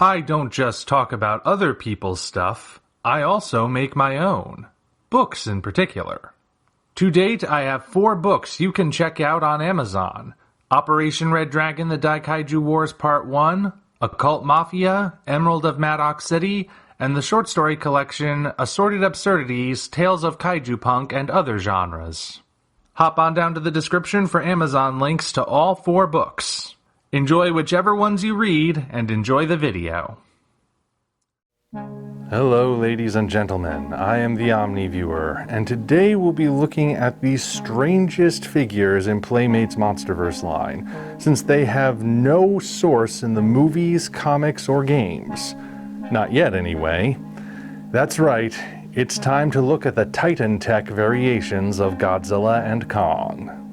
I don't just talk about other people's stuff, I also make my own. Books in particular. To date, I have 4 books you can check out on Amazon. Operation Red Dragon: The Daikaiju Wars Part 1, Occult Mafia, Emerald of Maddox City, and the short story collection Assorted Absurdities, Tales of Kaiju Punk and Other Genres. Hop on down to the description for Amazon links to all 4 books. Enjoy whichever ones you read, and enjoy the video. Hello ladies and gentlemen, I am the Omni viewer, and today we'll be looking at the strangest figures in Playmate's MonsterVerse line, since they have no source in the movies, comics, or games. Not yet anyway. That's right, it's time to look at the Titan Tech variations of Godzilla and Kong.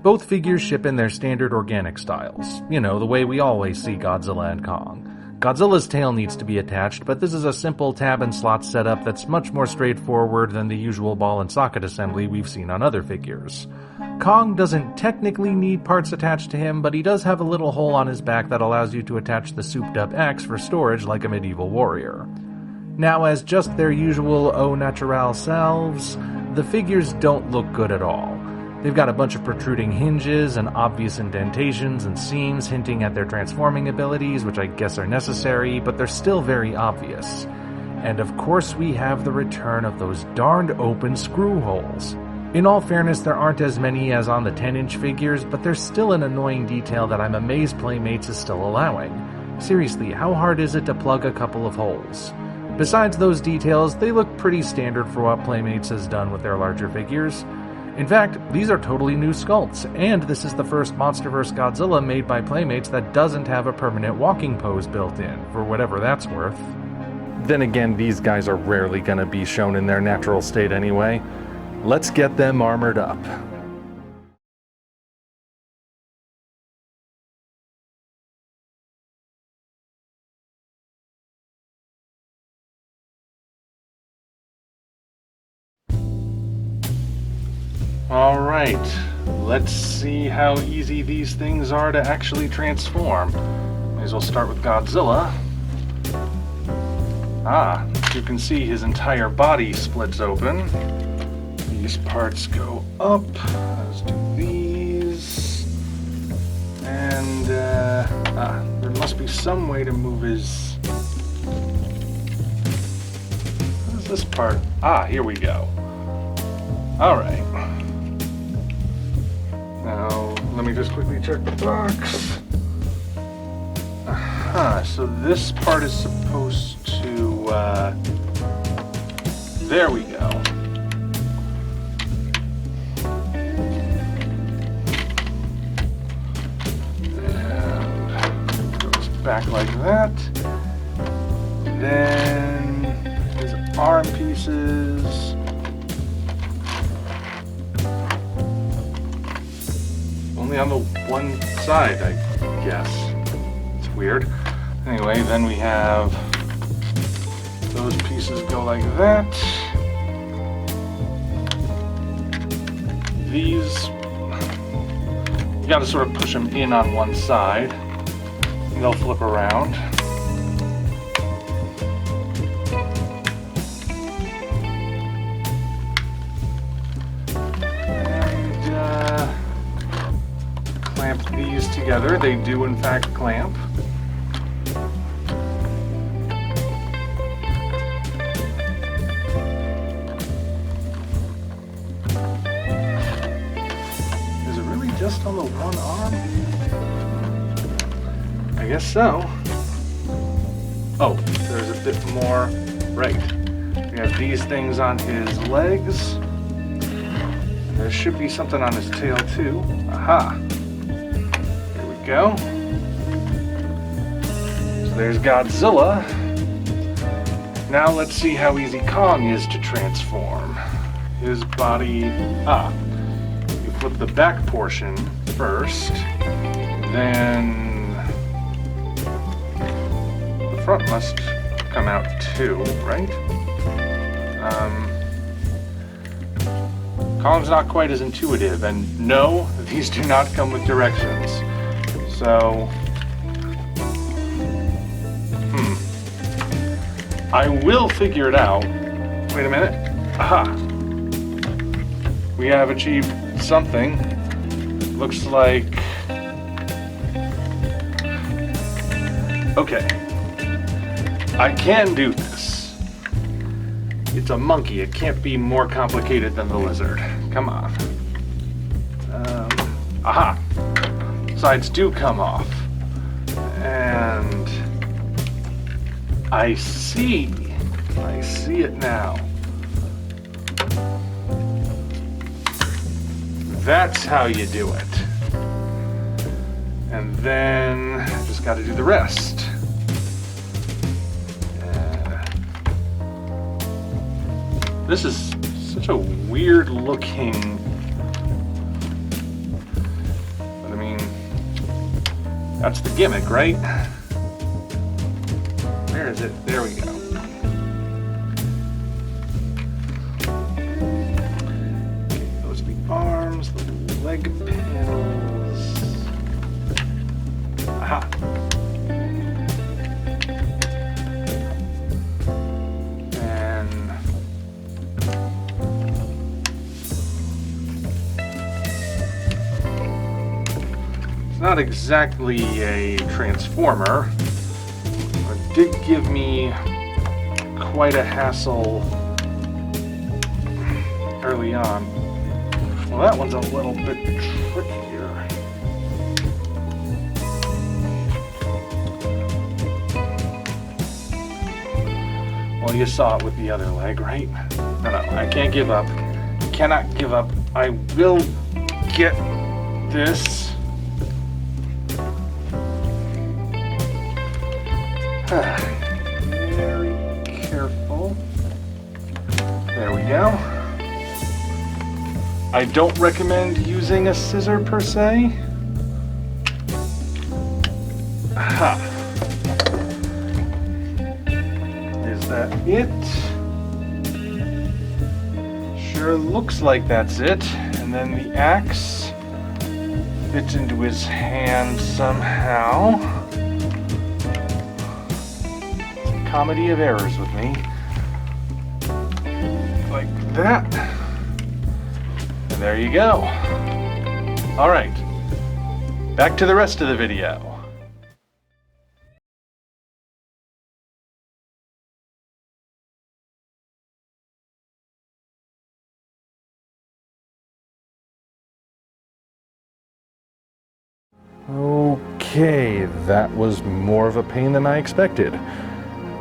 Both figures ship in their standard organic styles. You know, the way we always see Godzilla and Kong. Godzilla's tail needs to be attached, but this is a simple tab and slot setup that's much more straightforward than the usual ball and socket assembly we've seen on other figures. Kong doesn't technically need parts attached to him, but he does have a little hole on his back that allows you to attach the souped-up axe for storage like a medieval warrior. Now, as just their usual au naturel selves, the figures don't look good at all. They've got a bunch of protruding hinges and obvious indentations and seams hinting at their transforming abilities, which I guess are necessary, but they're still very obvious. And of course we have the return of those darned open screw holes. In all fairness, there aren't as many as on the 10-inch figures, but there's still an annoying detail that I'm amazed Playmates is still allowing. Seriously, how hard is it to plug a couple of holes? Besides those details, they look pretty standard for what Playmates has done with their larger figures. In fact, these are totally new sculpts, and this is the first MonsterVerse Godzilla made by Playmates that doesn't have a permanent walking pose built in, for whatever that's worth. Then again, these guys are rarely gonna be shown in their natural state anyway. Let's get them armored up. Alright, let's see how easy these things are to actually transform. May as well start with Godzilla. As you can see, his entire body splits open. These parts go up. Let's do these. And, there must be some way to move his... What is this part? Here we go. Alright. Now, let me just quickly check the box. So this part is supposed to, there we go. And goes back like that. Then his arm pieces. Only on the one side, I guess. It's weird. Anyway, then we have those pieces go like that. These, you gotta sort of push them in on one side. And they'll flip around. Clamp these together. They do in fact clamp. Is it really just on the one arm? I guess so. Oh, there's a bit more. Right. We have these things on his legs. And there should be something on his tail too. Aha! Go. So there's Godzilla. Now let's see how easy Kong is to transform. His body... you flip the back portion first, then the front must come out too, right? Kong's not quite as intuitive, and no, these do not come with directions. So, I will figure it out. Wait a minute. Aha! We have achieved something. Looks like... Okay. I can do this. It's a monkey. It can't be more complicated than the lizard. Come on. Aha! Sides do come off. And... I see it now. That's how you do it. And then I just got to do the rest. This is such a weird looking, but I mean, that's the gimmick, right? Where is it? There we go. Okay, those are the arms, the leg panels. Aha. And it's not exactly a transformer. It did give me quite a hassle early on. Well, that one's a little bit trickier. Well, you saw it with the other leg, right? No, I can't give up. Cannot give up. I will get this. Very careful. There we go. I don't recommend using a scissor per se. Aha. Is that it? Sure looks like that's it. And then the axe fits into his hand somehow. Comedy of errors with me. Like that. And there you go. Alright. Back to the rest of the video. Okay, that was more of a pain than I expected.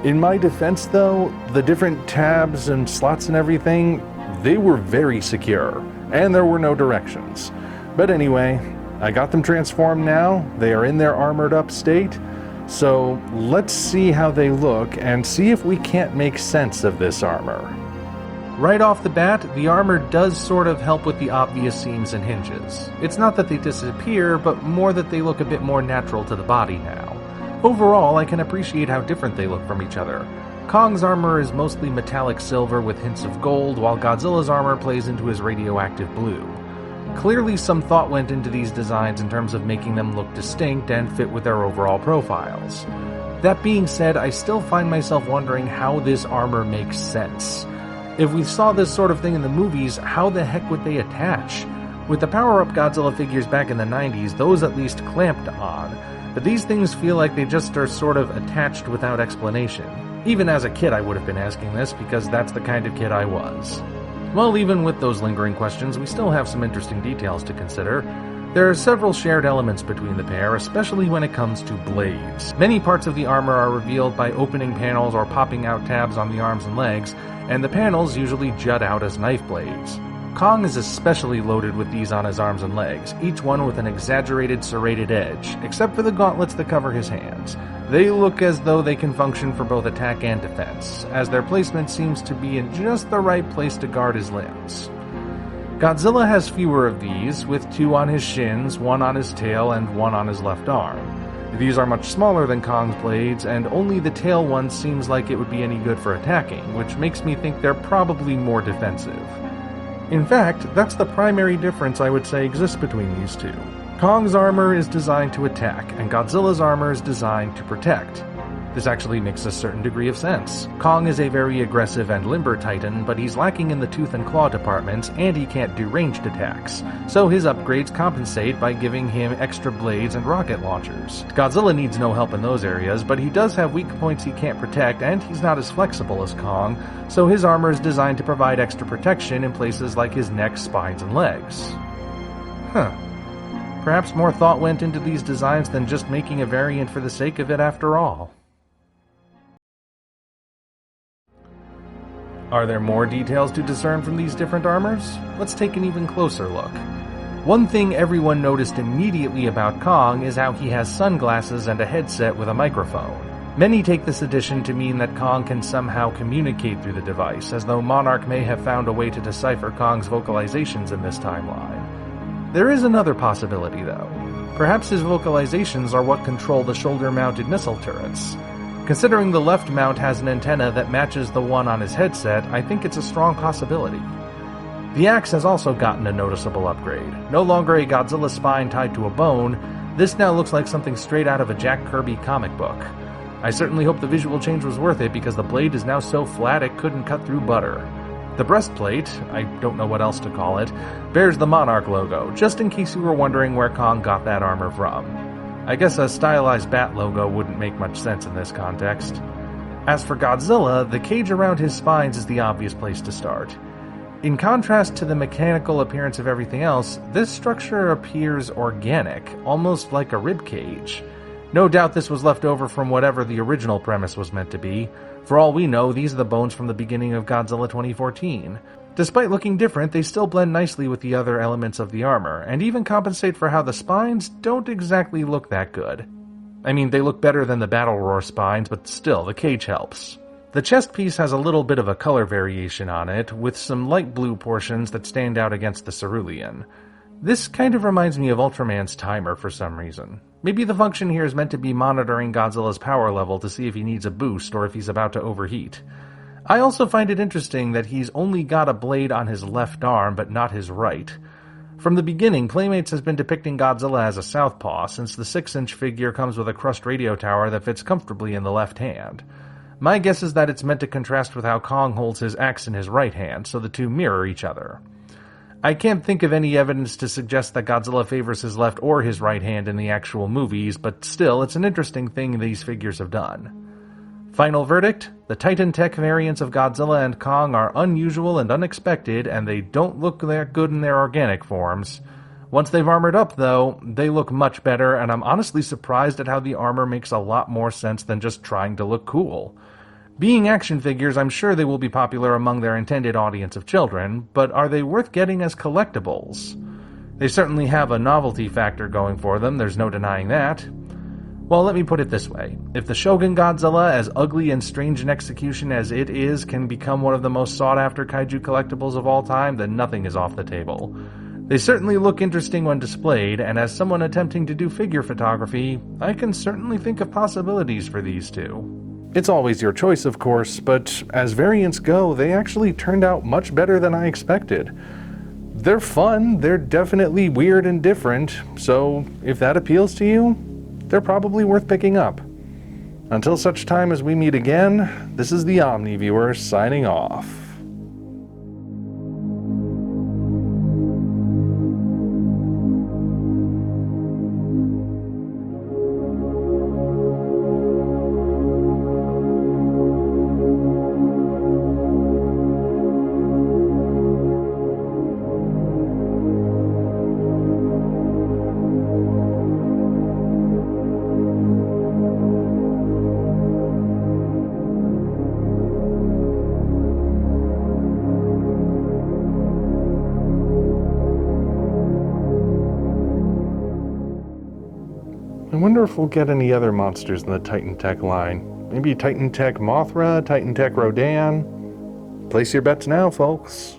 In my defense though, the different tabs and slots and everything, they were very secure, and there were no directions. But anyway, I got them transformed now, they are in their armored up state, so let's see how they look and see if we can't make sense of this armor. Right off the bat, the armor does sort of help with the obvious seams and hinges. It's not that they disappear, but more that they look a bit more natural to the body now. Overall, I can appreciate how different they look from each other. Kong's armor is mostly metallic silver with hints of gold, while Godzilla's armor plays into his radioactive blue. Clearly some thought went into these designs in terms of making them look distinct and fit with their overall profiles. That being said, I still find myself wondering how this armor makes sense. If we saw this sort of thing in the movies, how the heck would they attach? With the power-up Godzilla figures back in the 90s, those at least clamped on. But these things feel like they just are sort of attached without explanation. Even as a kid I would have been asking this, because that's the kind of kid I was. Well, even with those lingering questions, we still have some interesting details to consider. There are several shared elements between the pair, especially when it comes to blades. Many parts of the armor are revealed by opening panels or popping out tabs on the arms and legs, and the panels usually jut out as knife blades. Kong is especially loaded with these on his arms and legs, each one with an exaggerated serrated edge, except for the gauntlets that cover his hands. They look as though they can function for both attack and defense, as their placement seems to be in just the right place to guard his limbs. Godzilla has fewer of these, with 2 on his shins, 1 on his tail, and 1 on his left arm. These are much smaller than Kong's blades, and only the tail one seems like it would be any good for attacking, which makes me think they're probably more defensive. In fact, that's the primary difference I would say exists between these two. Kong's armor is designed to attack, and Godzilla's armor is designed to protect. This actually makes a certain degree of sense. Kong is a very aggressive and limber titan, but he's lacking in the tooth and claw departments, and he can't do ranged attacks, so his upgrades compensate by giving him extra blades and rocket launchers. Godzilla needs no help in those areas, but he does have weak points he can't protect, and he's not as flexible as Kong, so his armor is designed to provide extra protection in places like his neck, spines, and legs. Perhaps more thought went into these designs than just making a variant for the sake of it after all. Are there more details to discern from these different armors? Let's take an even closer look. One thing everyone noticed immediately about Kong is how he has sunglasses and a headset with a microphone. Many take this addition to mean that Kong can somehow communicate through the device, as though Monarch may have found a way to decipher Kong's vocalizations in this timeline. There is another possibility, though. Perhaps his vocalizations are what control the shoulder-mounted missile turrets. Considering the left mount has an antenna that matches the one on his headset, I think it's a strong possibility. The axe has also gotten a noticeable upgrade. No longer a Godzilla spine tied to a bone, this now looks like something straight out of a Jack Kirby comic book. I certainly hope the visual change was worth it, because the blade is now so flat it couldn't cut through butter. The breastplate, I don't know what else to call it, bears the Monarch logo, just in case you were wondering where Kong got that armor from. I guess a stylized bat logo wouldn't make much sense in this context. As for Godzilla, the cage around his spines is the obvious place to start. In contrast to the mechanical appearance of everything else, this structure appears organic, almost like a rib cage. No doubt this was left over from whatever the original premise was meant to be. For all we know, these are the bones from the beginning of Godzilla 2014. Despite looking different, they still blend nicely with the other elements of the armor, and even compensate for how the spines don't exactly look that good. I mean, they look better than the Battle Roar spines, but still, the cage helps. The chest piece has a little bit of a color variation on it, with some light blue portions that stand out against the cerulean. This kind of reminds me of Ultraman's timer for some reason. Maybe the function here is meant to be monitoring Godzilla's power level to see if he needs a boost or if he's about to overheat. I also find it interesting that he's only got a blade on his left arm, but not his right. From the beginning, Playmates has been depicting Godzilla as a southpaw, since the 6-inch figure comes with a crushed radio tower that fits comfortably in the left hand. My guess is that it's meant to contrast with how Kong holds his axe in his right hand, so the two mirror each other. I can't think of any evidence to suggest that Godzilla favors his left or his right hand in the actual movies, but still, it's an interesting thing these figures have done. Final verdict, the Titan Tech variants of Godzilla and Kong are unusual and unexpected, and they don't look that good in their organic forms. Once they've armored up, though, they look much better, and I'm honestly surprised at how the armor makes a lot more sense than just trying to look cool. Being action figures, I'm sure they will be popular among their intended audience of children, but are they worth getting as collectibles? They certainly have a novelty factor going for them, there's no denying that. Well, let me put it this way. If the Shogun Godzilla, as ugly and strange in execution as it is, can become one of the most sought-after kaiju collectibles of all time, then nothing is off the table. They certainly look interesting when displayed, and as someone attempting to do figure photography, I can certainly think of possibilities for these two. It's always your choice, of course, but as variants go, they actually turned out much better than I expected. They're fun, they're definitely weird and different, so if that appeals to you, they're probably worth picking up. Until such time as we meet again, this is the Omni Viewer signing off. I wonder if we'll get any other monsters in the Titan Tech line. Maybe Titan Tech Mothra, Titan Tech Rodan. Place your bets now, folks.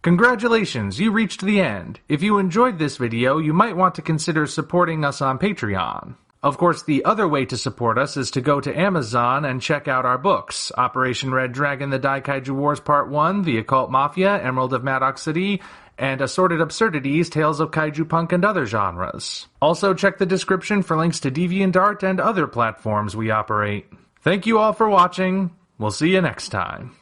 Congratulations, you reached the end. If you enjoyed this video, you might want to consider supporting us on Patreon. Of course, the other way to support us is to go to Amazon and check out our books, Operation Red Dragon, The Daikaiju Wars Part 1, The Occult Mafia, Emerald of Maddox City, and Assorted Absurdities, Tales of Kaiju Punk and Other Genres. Also check the description for links to DeviantArt and other platforms we operate. Thank you all for watching. We'll see you next time.